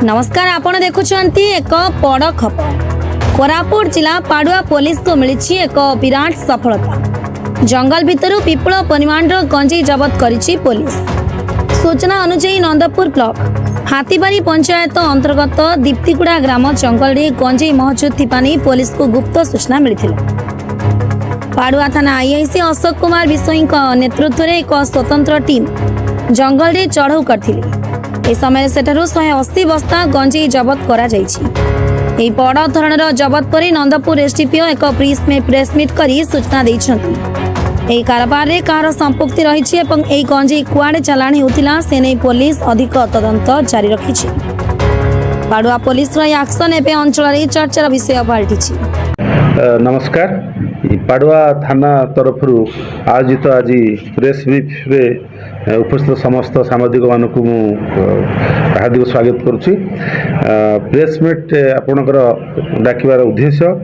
नमस्कार, आपण देखुछंती एक बड़ खबर। कोरापुट जिला पाडुआ पुलिस को मिली एक विराट सफलता। जंगल भितर विपुल परिमाण गंजेई जबत करिछि पुलिस। सूचना अनुसार नंदपुर ब्लॉक हाथीबारी पंचायत अंतर्गत दीप्तिगुड़ा ग्राम जंगल में गंजेई महजुद थिबा नै पुलिस को गुप्त सूचना मिलिथिला। पाडुआ थाना आईआईसी अशोक कुमार विषयी नेतृत्व में एक स्वतंत्र टीम जंगल में चढ़ऊ करथिले। ए समय सेठारु 180 बस्ता गंजेई जबत करा जायछि। एही बड़ धरणर जबत परि नंदपुर एसडीपीओ एक प्रेस मीट करी सूचना दैछन्ति। एही कारबार रे कार संपृक्ति रहिछि एवं एही गंजेई कुआडे चालान हेउतिला से नै पुलिस अधिक तदंत जारी रखिछि। पाडुआ पुलिस रो एक्शन एबे अंचल रे चर्चार विषय पाल्टिछि। नमस्कार, पाडुआ थाना तरफ आयोजित आज प्रेस ब्रीफ रे उपस्थित समस्त सामाजिक मानक हार्दिक स्वागत करुच्ची। प्रेस मीट आपणकर डाकिबार उद्देश्य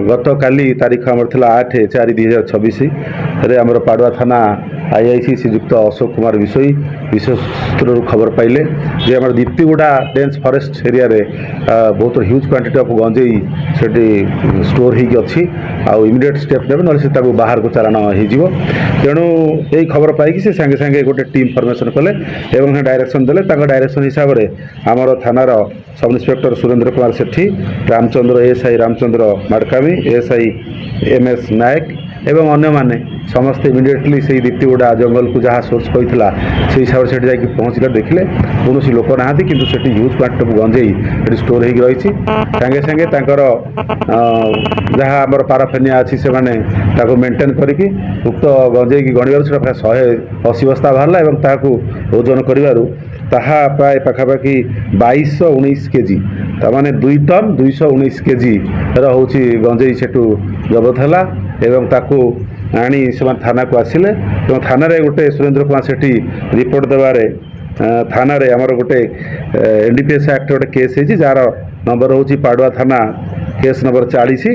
गत काली तारीख आमर थिला 8/4/2026 रे आमर पाडुआ थाना आईआईसी श्रीजुक्त अशोक कुमार विषयी विशेष सूत्र खबर पाइले जे आमर दीप्तिगुड़ा डेन्स फॉरेस्ट एरिया रे बहुत ह्यूज क्वांटिटी ऑफ गंजेई सेठी स्टोर होगी अच्छी आउ इमिडिएट स्टेप नेबे नले से ताको बाहर को चालान हो जिवो। तेणु यही खबर पाई से सांगे सांगे गोटे टीम फॉर्मेशन कले एवं डायरेक्शन देले। ताको डायरेक्शन हिसाब रे आमर थानार सब inspector Surendra Kumar Sethi, Ramchandra ASI Ramchandra Madkami, ASI M नायक एवं अन्य माने समस्त इमिडिएटली से दीप्तिगुड़ा जंगल को जहाँ सोर्स कहला से हिसाब से जाकि पहुँचले देखले कौन लोक ना कि ह्यूज क्वांटिटी ऑफ गंजेई स्टोर हो रही। सांगे सांगे जहाँ आमर पाराफेनिया अच्छी से मैंने मेंटेन करके उक्त गंजेई की गणिबार से प्राय 180 बस्ता बाहरला और ताकू ओजन करू ताहा प्राय पाखापाखि 2219 केजी ताने 2 टन 219 केजी हूँ गंजेई सेठू जबत है एवं ताकू आनी से थाना को आसिले और थाना रे गोटे सुरेंद्र कुमार सेठी रिपोर्ट देवारे थाना रे आमर गोटे एनडीपीएस एक्ट गोटे केस है जार नंबर हूँ पाडुआ थाना केस नंबर 40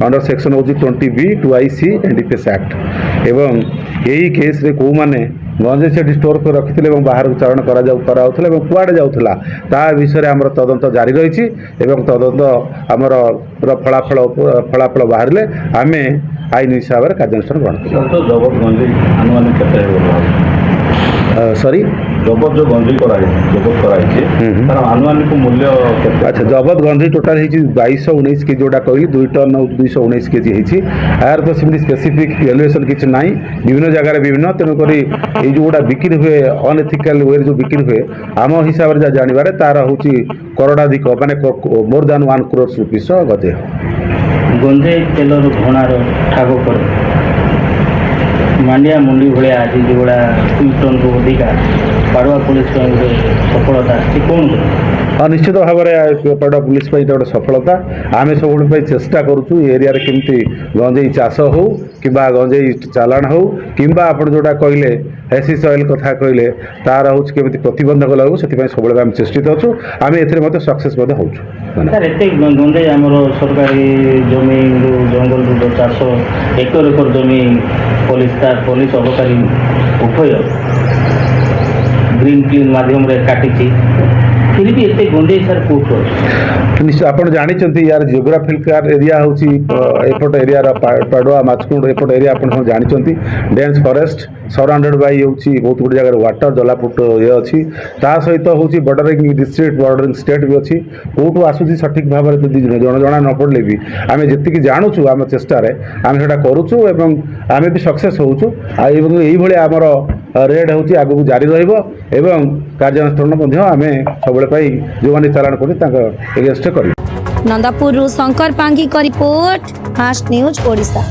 अंडर सेक्शन हूँ 20B/2IC एनडीपीएस एक्ट एवं यही केस रे को माने गंजेई से स्टोर कर रखिले और बाहर को चालान कराउथले और कुआडे जाउथला ता विषय आमर तदंत जारी रही एवं तदंत आमर फलाफल बाहर आमे आईन हिसाब से कार्यानुष्ठान ग्रहण सॉरी जबत जो गंजेई जबत आनुमानिक मूल्य अच्छा जबत गंजेई टोटाल 2219 केजी जोटा कहली 2 टन 219 केजी यार तो सेमती स्पेसिफिक वैल्यूएशन किसी ना विभिन्न जगह विभिन्न तेणुक ये जो बिक्री हुए अनएथिकल वे जो बिक्री हुए आम हिसाब से जानवर तार हूँ करोड़ाधिक माने मोर देन 1 करोड़ रुपीस गजे गंजेई तेलर घणार ठाग कर मांडिया मुंडी भाया आज जोड़ा 2 टन को अधिका पाडुआ पुलिस सफलता कौन निश्चित भाव में पाडुआ पुलिस गोटे सफलता आम सब चेष्टा करुचु एरिया केमती गंजेई चाष हो कि गंजेई चालान हो कि आप जोटा कहले हैसिस ऑयल कथा कहले तार हूँ केमी प्रतिबंधक लगू से सब आम चेष्टित अच्छु आम ए सक्सेस गंजेई आमर सरकारी जमी जंगल चाष एकर एकर जमी पुलिस अबकारी उभय ग्रीन क्लीन माध्यम काटी फिर भी एते गंजेई सर कौट निश्चय आप जानते यार जियोग्राफिकल एरिया हूँ एपट एरिया पाडुआ माचकुंड एपट एरिया आप जानते डेन्स फॉरेस्ट सराउंडेड बाय हूँ बहुत गुड जगह वाटर जलापुट ये अच्छी ता सहित हूँ बॉर्डरिंग डिस्ट्रिक्ट बॉर्डरिंग स्टेट भी अच्छी कौटू आसूँ सठिक भाव में जना न पड़े भी आम जी जानूँ आम चेष्टार आम से करुचु आम भी सक्सेस होचु ये आमर रेड हूँ आगू जारी रही कार्यानुष्ठान आम सब जो मैंने चालान कर नंदपुर शंकर पांगी का रिपोर्ट फास्ट न्यूज ओडिशा।